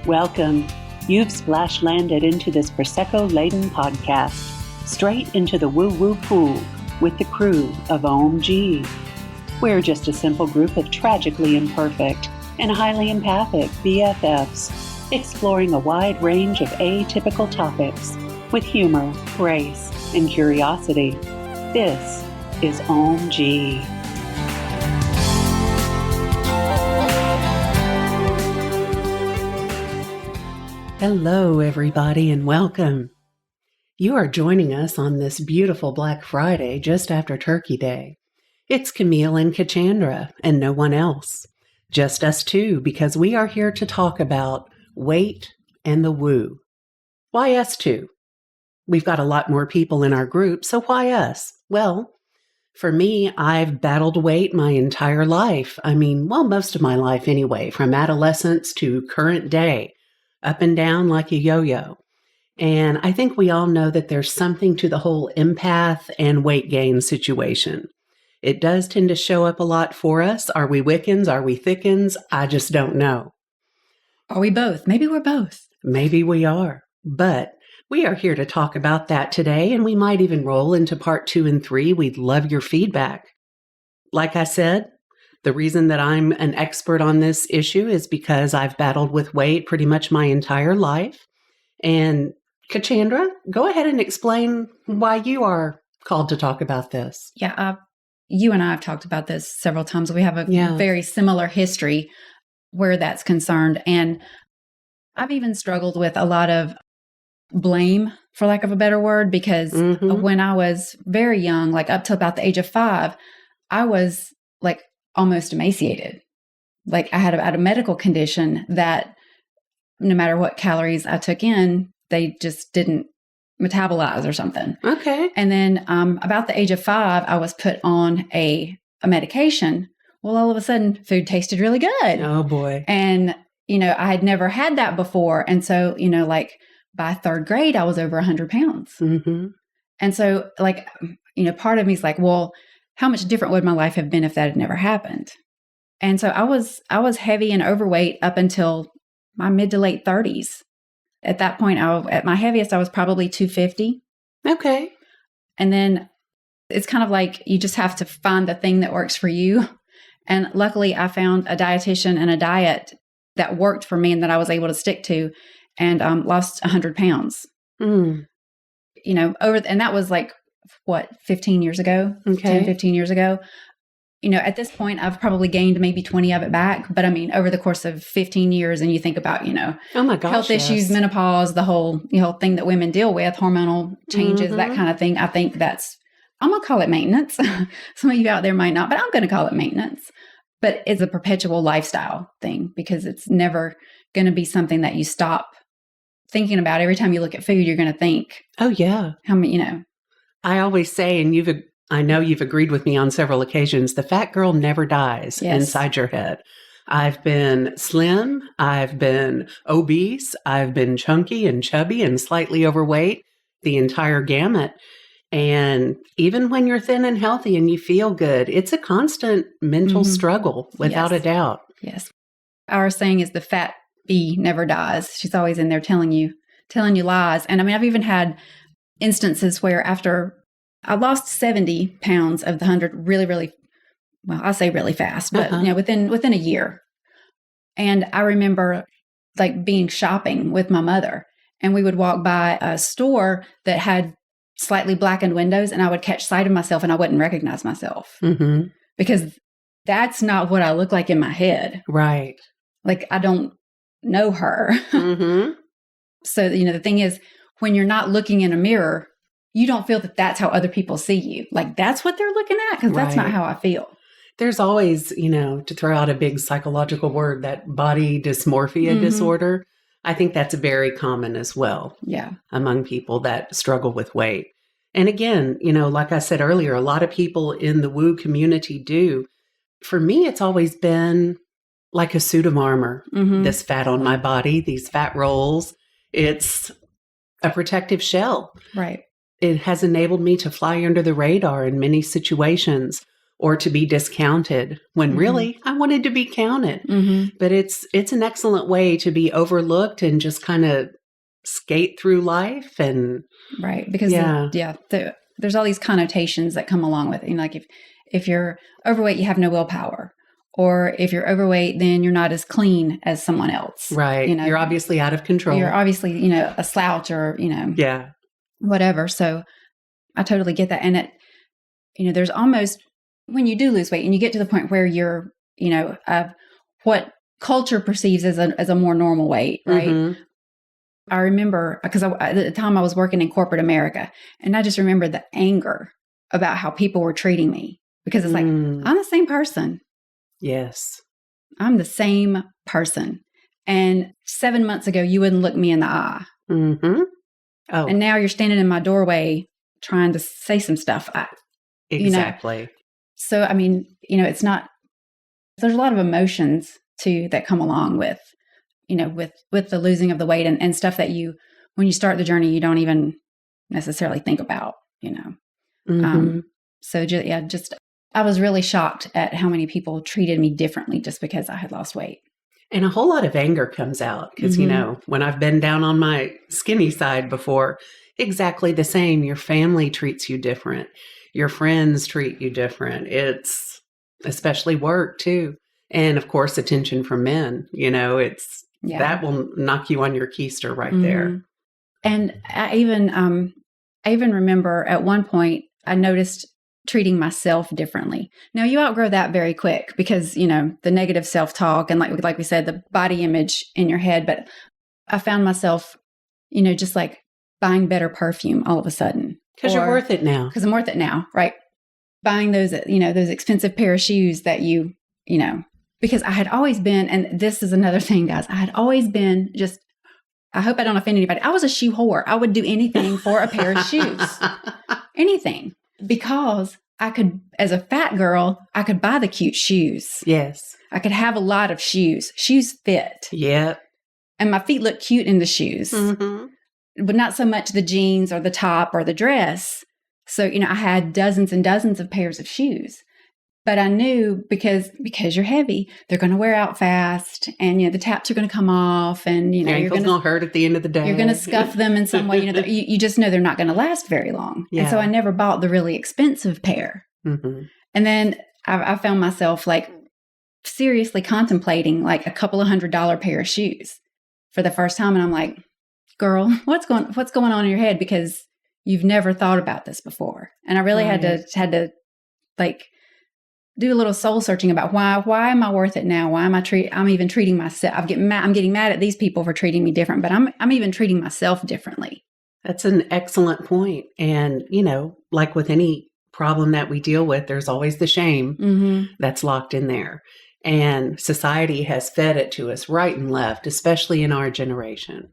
Welcome. You've splash landed into this Prosecco-laden podcast, straight into the woo-woo pool with the crew of Ohm-g. We're just a simple group of tragically imperfect and highly empathic BFFs, exploring a wide range of atypical topics with humor, grace, and curiosity. This is Ohm-g. Hello, everybody, and welcome. You are joining us on this beautiful Black Friday just after Turkey Day. It's Camille and Chandra, and no one else. Just us two, because we are here to talk about weight and the woo. Why us two? We've got a lot more people in our group, so why us? Well, for me, I've battled weight my entire life. Most of my life anyway, from adolescence to current day. Up and down like a yo-yo. And I think we all know that there's something to the whole empath and weight gain situation. It does tend to show up a lot for us. Are we Wiccans? Are we Thickens? I just don't know. Are we both? Maybe we're both. Maybe we are. But we are here to talk about that today, and we might even roll into part 2 and 3. We'd love your feedback. Like I said, the reason that I'm an expert on this issue is because I've battled with weight pretty much my entire life. And Chandra, go ahead and explain why you are called to talk about this. Yeah, you and I have talked about this several times. We have a very similar history where that's concerned. And I've even struggled with a lot of blame, for lack of a better word, because when I was very young, like up to about the age of 5, I was like almost emaciated. Like I had a medical condition that no matter what calories I took in, they just didn't metabolize or something. Okay. And then about the age of 5, I was put on a medication. Well, all of a sudden food tasted really good. Oh boy. And, I had never had that before. And so, like by 3rd grade, I was over 100 pounds. Mm-hmm. And so part of me is like, well, how much different would my life have been if that had never happened? And so I was heavy and overweight up until my mid to late 30s. At that point, at my heaviest, I was probably 250. Okay. And then it's kind of like you just have to find the thing that works for you. And luckily, I found a dietitian and a diet that worked for me and that I was able to stick to, and lost 100 pounds. Mm. And that was like, 15 years ago, okay. 10, 15 years ago. At this point, I've probably gained maybe 20 of it back. But over the course of 15 years, and you think about, oh my gosh, health issues, menopause, the whole, thing that women deal with, hormonal changes, that kind of thing. I think I'm going to call it maintenance. Some of you out there might not, but I'm going to call it maintenance. But it's a perpetual lifestyle thing because it's never going to be something that you stop thinking about. Every time you look at food, you're going to think, oh yeah, how many, I always say, and I know you've agreed with me on several occasions, the fat girl never dies inside your head. I've been slim, I've been obese, I've been chunky and chubby and slightly overweight, the entire gamut. And even when you're thin and healthy and you feel good, it's a constant mental struggle, without a doubt. Yes. Our saying is the fat bee never dies. She's always in there telling you lies. And I've even had instances where after I lost 70 pounds of the 100 really, really, well, I say really fast, but within a year. And I remember like being shopping with my mother, and we would walk by a store that had slightly blackened windows, and I would catch sight of myself and I wouldn't recognize myself because that's not what I look like in my head. Right. Like I don't know her. So, the thing is, when you're not looking in a mirror, you don't feel that that's how other people see you. Like that's what they're looking at, because that's not how I feel. There's always, to throw out a big psychological word, that body dysmorphia disorder. I think that's very common as well. Yeah. Among people that struggle with weight. And again, like I said earlier, a lot of people in the woo community do. For me, it's always been like a suit of armor, this fat on my body, these fat rolls. It's a protective shell. Right. It has enabled me to fly under the radar in many situations, or to be discounted when really I wanted to be counted. But it's an excellent way to be overlooked and just kind of skate through life. And right. Because there's all these connotations that come along with it. Like if you're overweight, you have no willpower. Or if you're overweight, then you're not as clean as someone else. Right. You're obviously out of control. You're obviously, a slouch or, whatever. So I totally get that. And there's almost, when you do lose weight and you get to the point where you're, what culture perceives as a more normal weight, right? I remember, because at the time I was working in corporate America, and I just remember the anger about how people were treating me, because it's like, I'm the same person. Yes. I'm the same person. And 7 months ago, you wouldn't look me in the eye. Oh. And now you're standing in my doorway trying to say some stuff. Exactly. So, I mean, it's not, there's a lot of emotions too that come along with, with the losing of the weight and stuff that when you start the journey, you don't even necessarily think about, So I was really shocked at how many people treated me differently just because I had lost weight. And a whole lot of anger comes out because, when I've been down on my skinny side before, exactly the same. Your family treats you different. Your friends treat you different. It's especially work too. And of course, attention from men, that will knock you on your keister right there. And I even remember at one point I noticed treating myself differently. Now you outgrow that very quick because, the negative self-talk and like we said, the body image in your head. But I found myself, just like buying better perfume all of a sudden. Because you're worth it now. Because I'm worth it now, right? Buying those, those expensive pair of shoes that because I had always been, and this is another thing, guys, I had always been I hope I don't offend anybody. I was a shoe whore. I would do anything for a pair of shoes. Anything. Because I could, as a fat girl, I could buy the cute shoes. Yes. I could have a lot of shoes. Shoes fit. Yep. And my feet look cute in the shoes. But not so much the jeans or the top or the dress. So, I had dozens and dozens of pairs of shoes. But I knew because you're heavy, they're going to wear out fast, and the taps are going to come off, and your ankles going to hurt at the end of the day. You're going to scuff them in some way. You just know they're not going to last very long. Yeah. And so I never bought the really expensive pair. And then I found myself seriously contemplating a couple of $100 pair of shoes for the first time, and I'm like, "Girl, what's going on in your head? Because you've never thought about this before." And I really had to do a little soul searching about why am I worth it now? Why am I'm even treating myself? I'm getting mad at these people for treating me different, but I'm even treating myself differently. That's an excellent point. And, like with any problem that we deal with, there's always the shame that's locked in there. And society has fed it to us right and left, especially in our generation.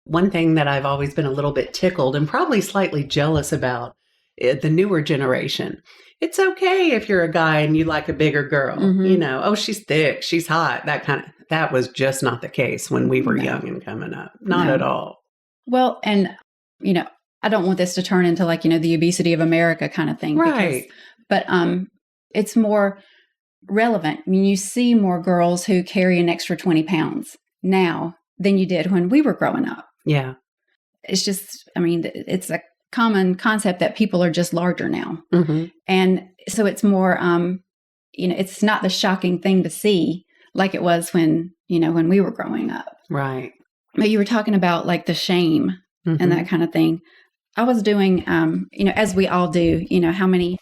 One thing that I've always been a little bit tickled and probably slightly jealous about the newer generation. It's okay if you're a guy and you like a bigger girl, oh, she's thick, she's hot, that was just not the case when we were young and coming up. Not at all. Well, and, I don't want this to turn into the obesity of America kind of thing. Right. But it's more relevant. I mean, you see more girls who carry an extra 20 pounds now than you did when we were growing up. Yeah. It's just, it's a common concept that people are just larger now. And so it's more, it's not the shocking thing to see like it was when we were growing up. Right. But you were talking about the shame and that kind of thing. I was doing, as we all do, how many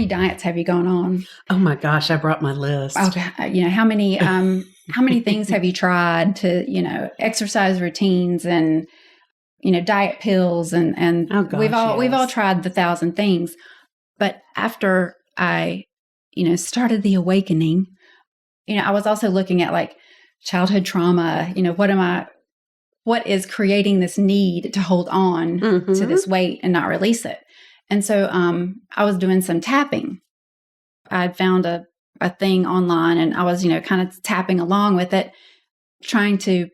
diets have you gone on? Oh my gosh, I brought my list. Okay. How many things have you tried to, exercise routines and, diet pills and oh gosh, we've all tried the 1,000 things. But after I, started the awakening, I was also looking at childhood trauma, what is creating this need to hold on to this weight and not release it. And so I was doing some tapping. I'd found a thing online and I was, kind of tapping along with it, trying to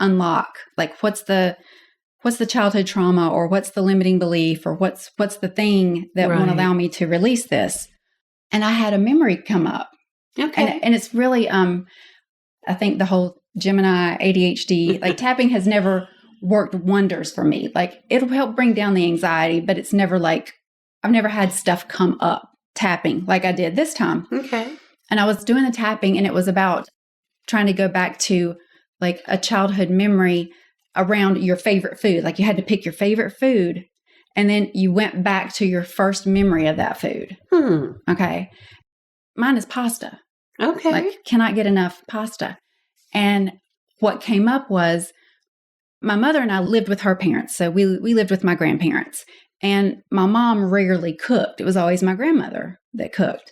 unlock, what's the childhood trauma, or what's the limiting belief, or what's the thing that won't allow me to release this. and I had a memory come up. Okay. And it's really, I think the whole Gemini ADHD, like tapping has never worked wonders for me. Like it'll help bring down the anxiety, but it's never like, I've never had stuff come up tapping like I did this time. Okay. And I was doing the tapping, and it was about trying to go back to like a childhood memory around your favorite food. Like you had to pick your favorite food, and then you went back to your first memory of that food. Okay. Mine is pasta. Okay. Like, cannot get enough pasta. And what came up was my mother and I lived with her parents. So we lived with my grandparents. And my mom rarely cooked. It was always my grandmother that cooked.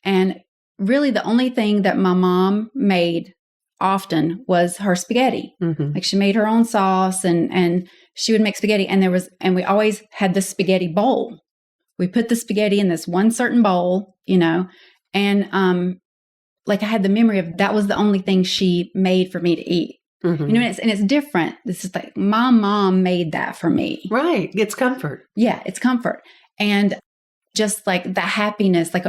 And really the only thing that my mom made often was her spaghetti. Like she made her own sauce and she would make spaghetti. And we always had this spaghetti bowl. We put the spaghetti in this one certain bowl, and like I had the memory of that was the only thing she made for me to eat. And it's different. This is like my mom made that for me. Right. It's comfort. Yeah, it's comfort. And just like the happiness, like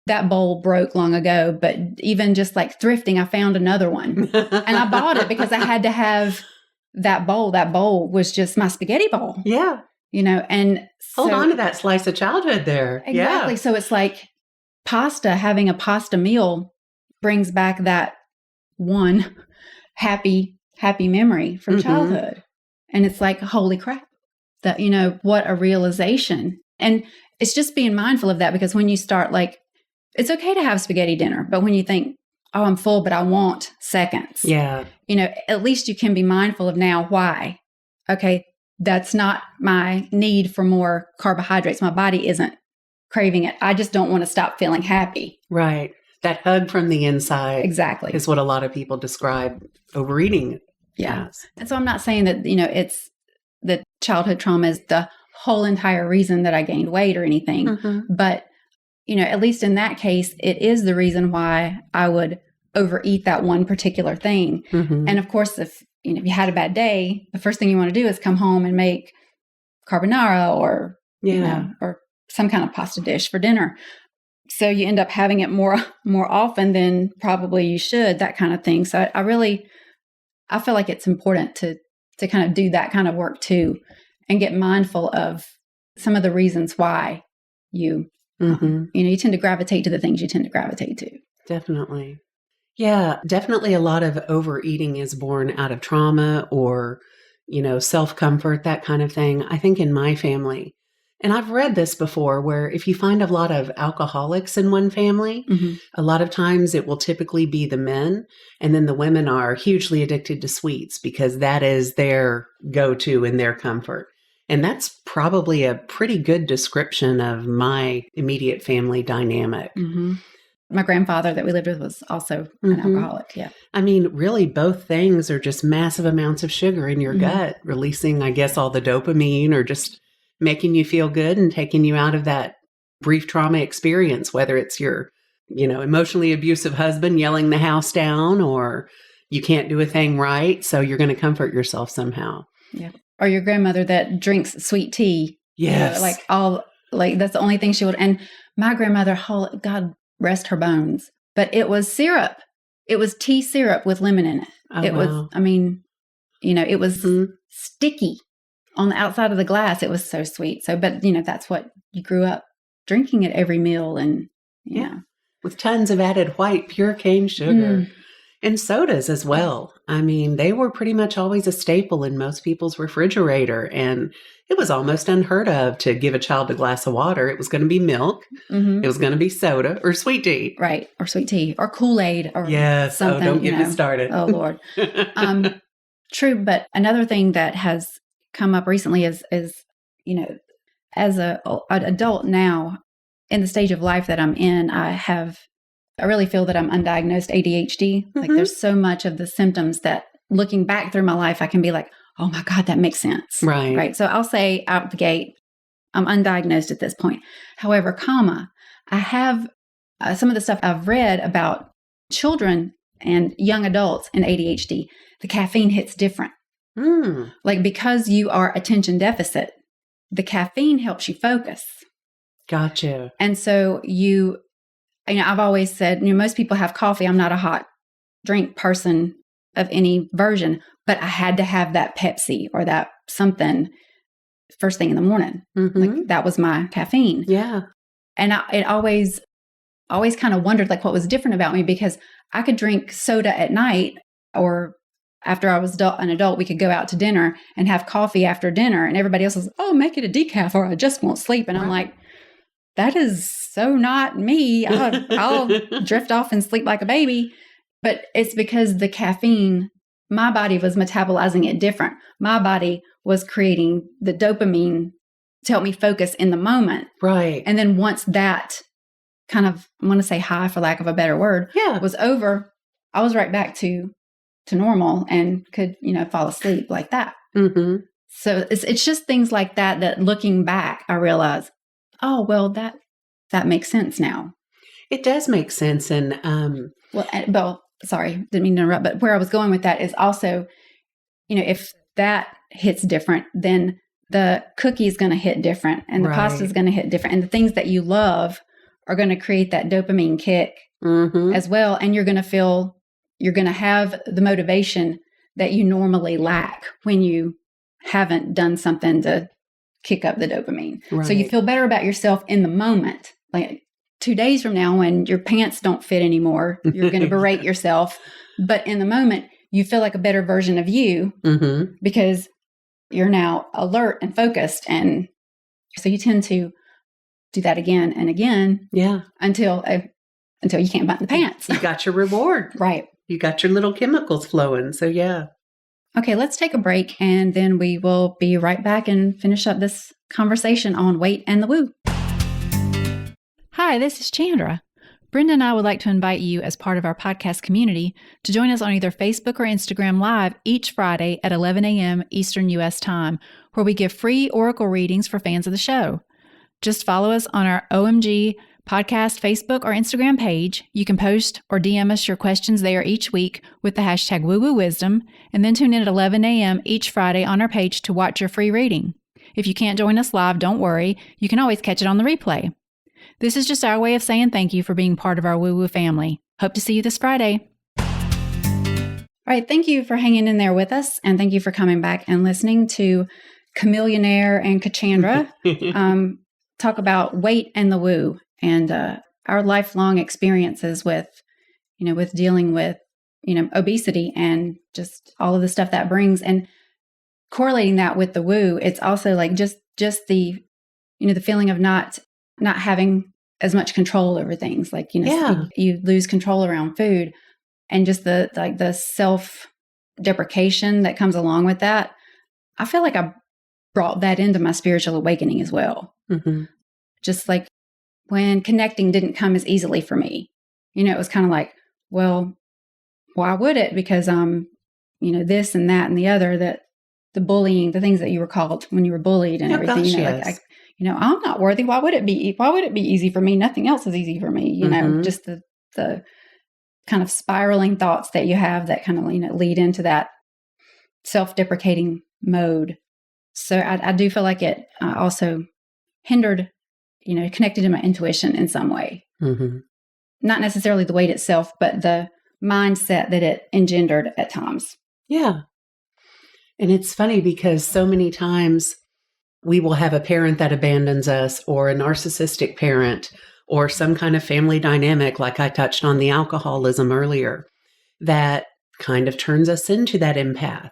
that bowl broke long ago, but even just like thrifting, I found another one. And I bought it because I had to have that bowl. That bowl was just my spaghetti bowl. Yeah. And hold on to that slice of childhood there. Exactly. Yeah. So it's like having a pasta meal brings back that one happy memory from childhood. And it's like, holy crap, that, what a realization. And it's just being mindful of that, because when you start like, it's okay to have spaghetti dinner, but when you think, oh, I'm full, but I want seconds. Yeah. At least you can be mindful of now why. Okay, that's not my need for more carbohydrates. My body isn't craving it. I just don't want to stop feeling happy. Right. That hug from the inside. Exactly. Is what a lot of people describe overeating as. And so I'm not saying that, it's the childhood trauma is the whole entire reason that I gained weight or anything. But, at least in that case, it is the reason why I would overeat that one particular thing. And of course, if you had a bad day, the first thing you want to do is come home and make carbonara or, or some kind of pasta dish for dinner. So you end up having it more often than probably you should, that kind of thing. So I feel like it's important to kind of do that kind of work too, and get mindful of some of the reasons why you tend to gravitate to the things you tend to gravitate to. Definitely. Yeah, definitely a lot of overeating is born out of trauma or, self-comfort, that kind of thing. I think in my family, and I've read this before, where if you find a lot of alcoholics in one family, a lot of times it will typically be the men, and then the women are hugely addicted to sweets because that is their go-to and their comfort. And that's probably a pretty good description of my immediate family dynamic. My grandfather that we lived with was also an alcoholic. Yeah. I mean, really, both things are just massive amounts of sugar in your gut, releasing, I guess, all the dopamine or just making you feel good and taking you out of that brief trauma experience, whether it's your, emotionally abusive husband yelling the house down, or you can't do a thing right, so you're going to comfort yourself somehow. Yeah. Or your grandmother that drinks sweet tea. Yes. That's the only thing she would. And my grandmother, God rest her bones, but it was syrup. It was tea syrup with lemon in it. It was, it was sticky on the outside of the glass. It was so sweet. So, but that's what you grew up drinking at every meal, and with tons of added white pure cane sugar and sodas as well. I mean, they were pretty much always a staple in most people's refrigerator, and it was almost unheard of to give a child a glass of water. It was going to be milk. It was going to be soda or sweet tea. Right. Or sweet tea or Kool-Aid or something. Oh, don't get me started. Oh, Lord. True. But another thing that has come up recently is as an adult now, in the stage of life that I'm in, I really feel that I'm undiagnosed ADHD. Like there's so much of the symptoms that looking back through my life, I can be like, oh my God, that makes sense. Right. So I'll say out the gate, I'm undiagnosed at this point. However, I have some of the stuff I've read about children and young adults in ADHD, the caffeine hits different. Like because you are attention deficit, the caffeine helps you focus. Gotcha. And so I've always said, most people have coffee. I'm not a hot drink person of any version, but I had to have that Pepsi or that something first thing in the morning. Mm-hmm. Like that was my caffeine. Yeah. And it always kind of wondered like what was different about me, because I could drink soda at night, or after I was an adult, we could go out to dinner and have coffee after dinner, and everybody else was, oh, make it a decaf or I just won't sleep. And I'm like, that is so not me. I'll drift off and sleep like a baby. But it's because the caffeine, my body was metabolizing it different. My body was creating the dopamine to help me focus in the moment. Right. And then once that kind of, I'm going to say high for lack of a better word, was over, I was right back to normal and could, fall asleep like that. Mm-hmm. So it's just things like that looking back, I realize, oh, well, that makes sense now. It does make sense. And, sorry, didn't mean to interrupt, but where I was going with that is also, if that hits different, then the cookie is going to hit different, and the pasta is going to hit different, and the things that you love are going to create that dopamine kick as well. And you're going to have the motivation that you normally lack when you haven't done something to kick up the dopamine. Right. So you feel better about yourself in the moment. Like 2 days from now, when your pants don't fit anymore, you're going to berate yourself. But in the moment, you feel like a better version of you because you're now alert and focused. And so you tend to do that again and again. Yeah. Until you can't button the pants. You got your reward. Right. You got your little chemicals flowing. So yeah. Okay, let's take a break, and then we will be right back and finish up this conversation on weight and the woo. Hi, this is Chandra. Brenda and I would like to invite you, as part of our podcast community, to join us on either Facebook or Instagram Live each Friday at 11 a.m. Eastern U.S. time, where we give free oracle readings for fans of the show. Just follow us on our Ohm-g Podcast Facebook or Instagram page. You can post or DM us your questions there each week with the hashtag woo-woo-wisdom, and then tune in at 11 a.m. each Friday on our page to watch your free reading. If you can't join us live, don't worry. You can always catch it on the replay. This is just our way of saying thank you for being part of our woo-woo family. Hope to see you this Friday. All right, thank you for hanging in there with us, and thank you for coming back and listening to Camillionaire and Chandra talk about weight and the woo. And our lifelong experiences with dealing with, obesity and just all of the stuff that brings, and correlating that with the woo. It's also like just the, the feeling of not having as much control over things. Like, you lose control around food, and just the self-deprecation that comes along with that. I feel like I brought that into my spiritual awakening as well. Mm-hmm. Just like, when connecting didn't come as easily for me, it was kind of like, well, why would it? Because this and that and the other, that the bullying, the things that you were called when you were bullied and everything, gosh, yes. I'm not worthy. Why would it be easy for me? Nothing else is easy for me. Just the kind of spiraling thoughts that you have that kind of, lead into that self-deprecating mode. So I do feel like it also hindered, connected to my intuition in some way. Mm-hmm. Not necessarily the weight itself, but the mindset that it engendered at times. Yeah. And it's funny because so many times we will have a parent that abandons us, or a narcissistic parent, or some kind of family dynamic, like I touched on the alcoholism earlier, that kind of turns us into that empath.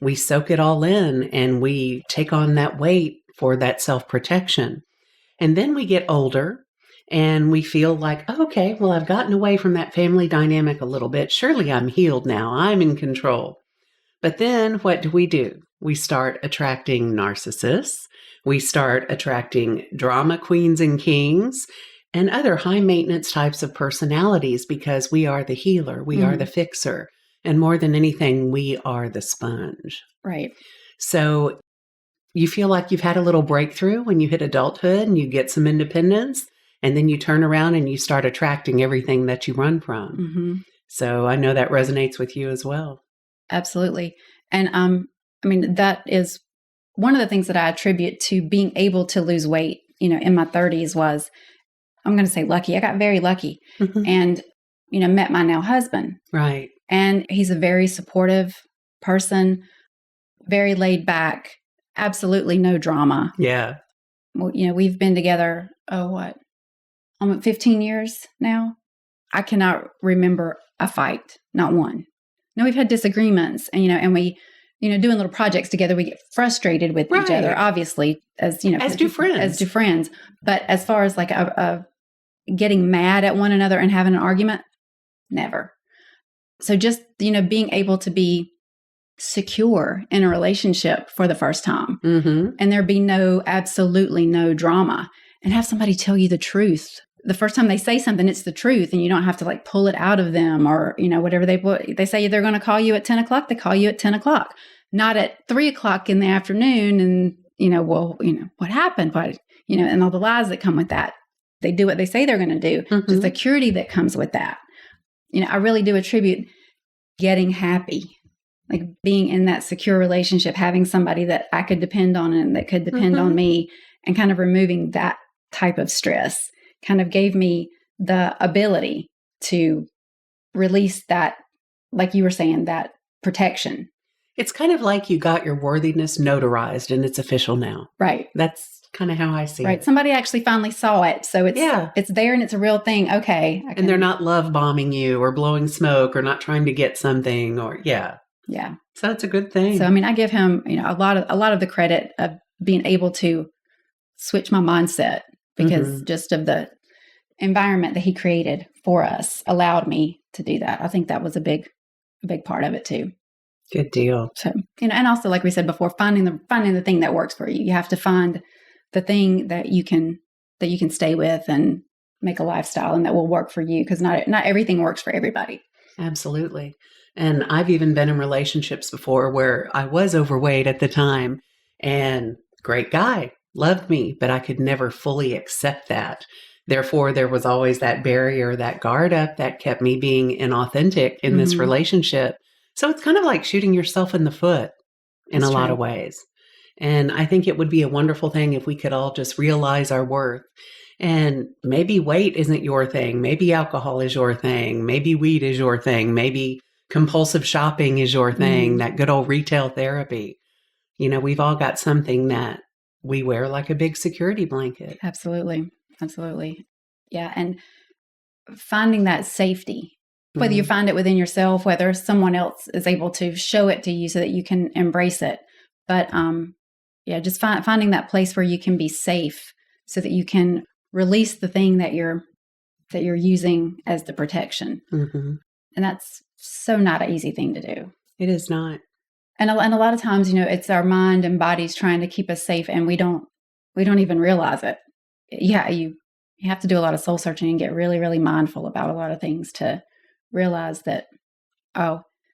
We soak it all in and we take on that weight for that self-protection. And then we get older and we feel like, okay, well, I've gotten away from that family dynamic a little bit. Surely I'm healed now. I'm in control. But then what do? We start attracting narcissists. We start attracting drama queens and kings and other high maintenance types of personalities, because we are the healer. We are the fixer. And more than anything, we are the sponge. Right. So you feel like you've had a little breakthrough when you hit adulthood and you get some independence, and then you turn around and you start attracting everything that you run from. Mm-hmm. So I know that resonates with you as well. Absolutely. And that is one of the things that I attribute to being able to lose weight in my 30s was, I'm going to say lucky. I got very lucky and, met my now husband. Right. And he's a very supportive person, very laid back, absolutely no drama. Yeah. Well, we've been together, almost 15 years now. I cannot remember a fight, not one. No, we've had disagreements and we, doing little projects together, we get frustrated with each other, obviously, as do friends. But as far as like a getting mad at one another and having an argument, never. So just, being able to be secure in a relationship for the first time and there be absolutely no drama and have somebody tell you the truth. The first time they say something, it's the truth and you don't have to like pull it out of them or, whatever they say they're going to call you at 10 o'clock, they call you at 10 o'clock, not at 3 o'clock in the afternoon. And, what happened? And all the lies that come with that. They do what they say they're going to do. The security that comes with that. I really do attribute getting happy, like being in that secure relationship, having somebody that I could depend on and that could depend on me, and kind of removing that type of stress kind of gave me the ability to release that, like you were saying, that protection. It's kind of like you got your worthiness notarized and it's official now. Right. That's kind of how I see it. Right. Somebody actually finally saw it. So it's there and it's a real thing. Okay. And they're not love bombing you or blowing smoke or not trying to get something or Yeah. So it's a good thing. So, I give him, a lot of the credit of being able to switch my mindset because just of the environment that he created for us allowed me to do that. I think that was a big part of it too. Good deal. So, and also, like we said before, finding the thing that works for you. You have to find the thing that you can stay with and make a lifestyle and that will work for you, because not everything works for everybody. Absolutely. And I've even been in relationships before where I was overweight at the time and great guy, loved me, but I could never fully accept that. Therefore, there was always that barrier, that guard up that kept me being inauthentic in this relationship. So it's kind of like shooting yourself in the foot in a lot of ways. And I think it would be a wonderful thing if we could all just realize our worth. And maybe weight isn't your thing. Maybe alcohol is your thing. Maybe weed is your thing. Maybe compulsive shopping is your thing, that good old retail therapy. We've all got something that we wear like a big security blanket. Absolutely. Absolutely. Yeah. And finding that safety, whether you find it within yourself, whether someone else is able to show it to you so that you can embrace it. But just finding that place where you can be safe so that you can release the thing that you're using as the protection. And that's so not an easy thing to do. It is not. And a lot of times, it's our mind and bodies trying to keep us safe, and we don't even realize it. Yeah, you have to do a lot of soul searching and get really, really mindful about a lot of things to realize that,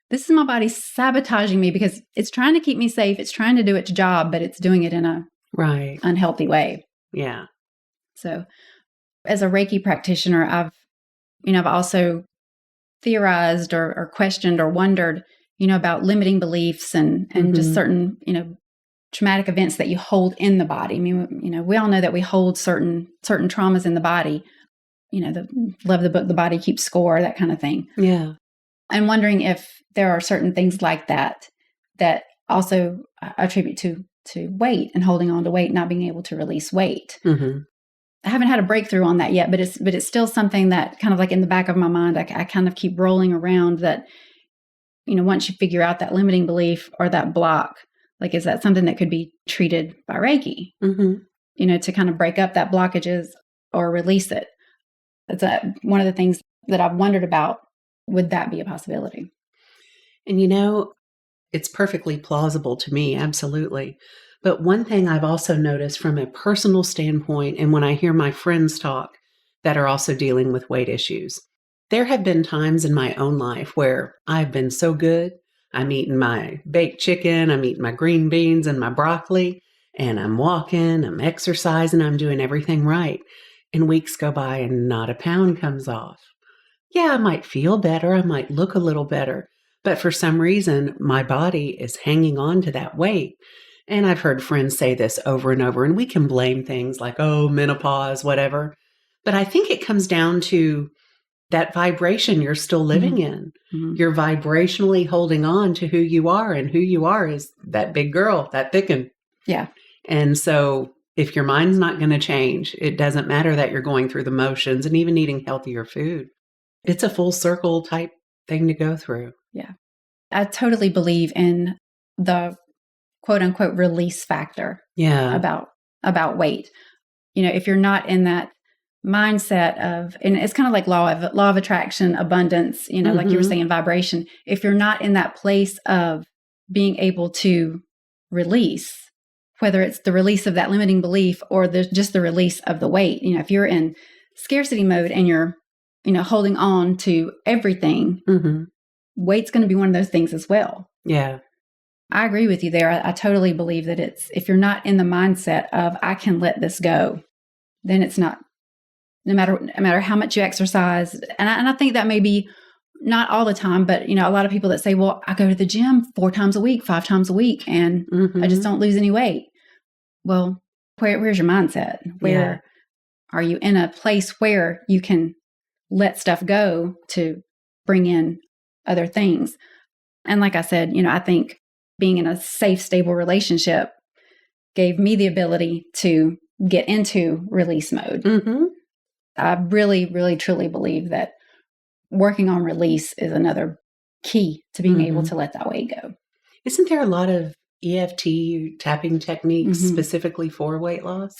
this is my body sabotaging me because it's trying to keep me safe. It's trying to do its job, but it's doing it in a unhealthy way. Yeah. So as a Reiki practitioner, I've also theorized or questioned or wondered, about limiting beliefs and just certain, traumatic events that you hold in the body. We all know that we hold certain traumas in the body, love the book, The Body Keeps Score, that kind of thing. Yeah. I'm wondering if there are certain things like that also attribute to weight and holding on to weight, not being able to release weight. I haven't had a breakthrough on that yet, but it's still something that kind of like in the back of my mind, I kind of keep rolling around that, once you figure out that limiting belief or that block, like, is that something that could be treated by Reiki, to kind of break up that blockages or release it? That's one of the things that I've wondered about. Would that be a possibility? And it's perfectly plausible to me. Absolutely. But one thing I've also noticed from a personal standpoint, and when I hear my friends talk that are also dealing with weight issues, there have been times in my own life where I've been so good. I'm eating my baked chicken, I'm eating my green beans and my broccoli, and I'm walking, I'm exercising, I'm doing everything right. And weeks go by and not a pound comes off. Yeah, I might feel better, I might look a little better, but for some reason, my body is hanging on to that weight. And I've heard friends say this over and over, and we can blame things like, oh, menopause, whatever. But I think it comes down to that vibration you're still living in. You're vibrationally holding on to who you are, and who you are is that big girl, that thickin'. Yeah. And so if your mind's not going to change, it doesn't matter that you're going through the motions and even eating healthier food. It's a full circle type thing to go through. Yeah. I totally believe in the quote unquote release factor. Yeah. About weight. If you're not in that mindset of, and it's kind of like law of attraction, abundance, like you were saying, vibration. If you're not in that place of being able to release, whether it's the release of that limiting belief or just the release of the weight, if you're in scarcity mode and you're, holding on to everything, weight's going to be one of those things as well. Yeah. I agree with you there. I totally believe that if you're not in the mindset of, I can let this go, then it's not, no matter how much you exercise. And I think that may be not all the time, but a lot of people that say, well, I go to the gym 4 times a week, 5 times a week, and I just don't lose any weight. Well, where's your mindset? Where are you in a place where you can let stuff go to bring in other things? And like I said, I think being in a safe, stable relationship gave me the ability to get into release mode. I really, really, truly believe that working on release is another key to being able to let that weight go. Isn't there a lot of EFT tapping techniques specifically for weight loss?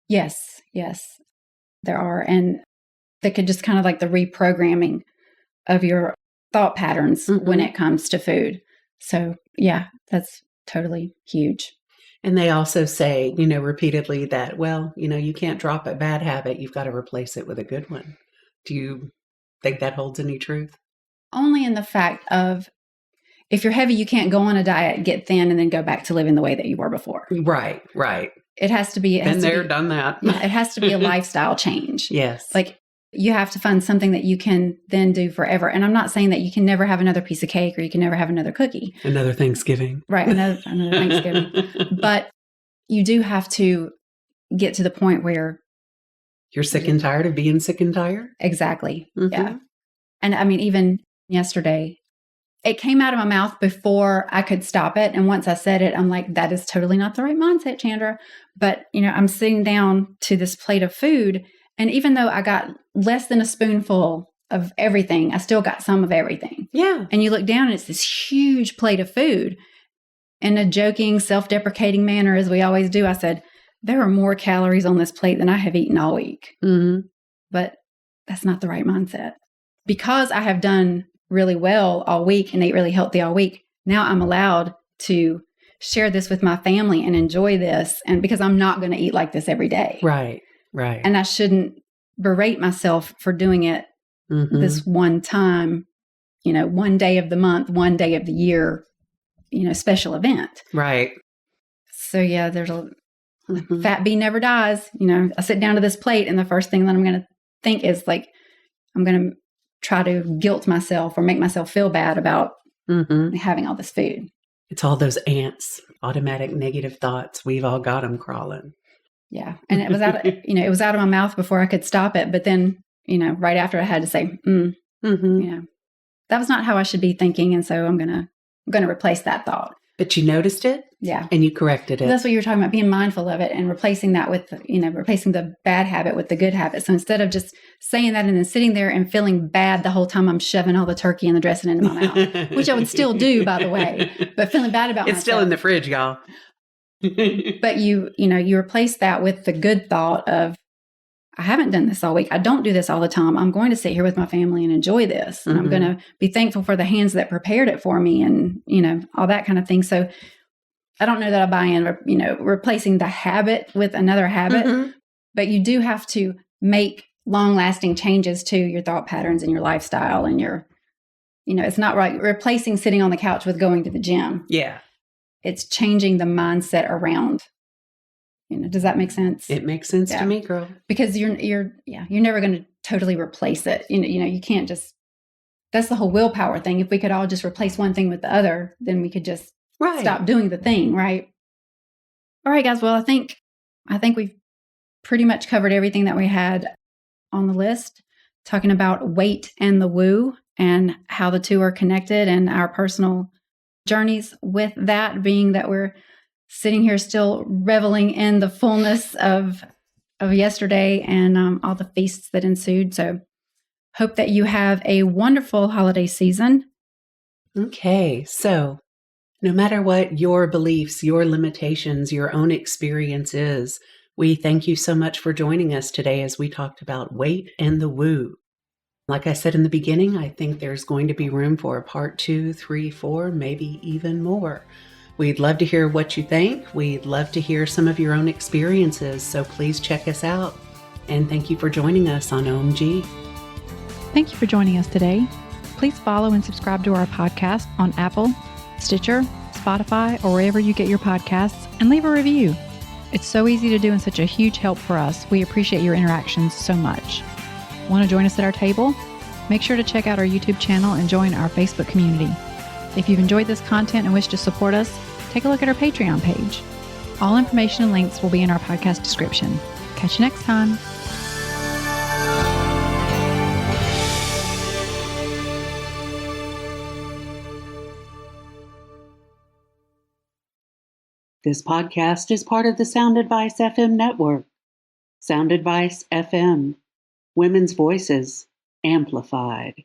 Yes, there are. And they could just kind of like the reprogramming of your thought patterns when it comes to food. So yeah, that's totally huge. And they also say, repeatedly that, well, you can't drop a bad habit. You've got to replace it with a good one. Do you think that holds any truth? Only in the fact of, if you're heavy, you can't go on a diet, get thin, and then go back to living the way that you were before. Right. It has to be. Been there, done that. Yeah, it has to be a lifestyle change. Yes. Like, you have to find something that you can then do forever. And I'm not saying that you can never have another piece of cake or you can never have another cookie. Another Thanksgiving. Right. Another Thanksgiving. But you do have to get to the point where you're sick and tired of being sick and tired. Exactly. Yeah. And I mean, even yesterday, it came out of my mouth before I could stop it. And once I said it, I'm like, that is totally not the right mindset, Chandra. But, I'm sitting down to this plate of food. And even though I got less than a spoonful of everything, I still got some of everything. Yeah. And you look down and it's this huge plate of food. In a joking, self-deprecating manner, as we always do, I said, there are more calories on this plate than I have eaten all week. But that's not the right mindset. Because I have done really well all week and ate really healthy all week, now I'm allowed to share this with my family and enjoy this. And because I'm not going to eat like this every day. Right. And I shouldn't berate myself for doing it this one time, one day of the month, one day of the year, special event. Right. So yeah, there's a fat bee never dies. I sit down to this plate and the first thing that I'm going to think is like, I'm going to try to guilt myself or make myself feel bad about having all this food. It's all those ants, automatic negative thoughts. We've all got them crawling. Yeah. And it was out, it was out of my mouth before I could stop it. But then, right after I had to say, that was not how I should be thinking. And so I'm going to replace that thought. But you noticed it? Yeah. And you corrected it. That's what you were talking about, being mindful of it and replacing that with, replacing the bad habit with the good habit. So instead of just saying that and then sitting there and feeling bad the whole time I'm shoving all the turkey and the dressing into my mouth, which I would still do, by the way, but feeling bad about myself. It's still in the fridge, y'all. But you replace that with the good thought of, I haven't done this all week. I don't do this all the time. I'm going to sit here with my family and enjoy this. And I'm going to be thankful for the hands that prepared it for me and, all that kind of thing. So I don't know that I buy in, replacing the habit with another habit, but you do have to make long lasting changes to your thought patterns and your lifestyle and your, it's not right. Replacing sitting on the couch with going to the gym. Yeah. It's changing the mindset around. Does that make sense? It makes sense to me, girl. Because you're never going to totally replace it. You can't just. That's the whole willpower thing. If we could all just replace one thing with the other, then we could just stop doing the thing, right? All right, guys. Well, I think we've pretty much covered everything that we had on the list, talking about weight and the woo and how the two are connected and our personal journeys with that, being that we're sitting here still reveling in the fullness of yesterday and all the feasts that ensued. So hope that you have a wonderful holiday season. Okay, so no matter what your beliefs, your limitations, your own experience is, we thank you so much for joining us today as we talked about weight and the woo. Like I said in the beginning, I think there's going to be room for a part 2, 3, 4, maybe even more. We'd love to hear what you think. We'd love to hear some of your own experiences, so please check us out. And thank you for joining us on Ohm-g. Thank you for joining us today. Please follow and subscribe to our podcast on Apple, Stitcher, Spotify, or wherever you get your podcasts, and leave a review. It's so easy to do and such a huge help for us. We appreciate your interactions so much. Want to join us at our table? Make sure to check out our YouTube channel and join our Facebook community. If you've enjoyed this content and wish to support us, take a look at our Patreon page. All information and links will be in our podcast description. Catch you next time. This podcast is part of the Sound Advice FM network. Sound Advice FM. Women's voices amplified.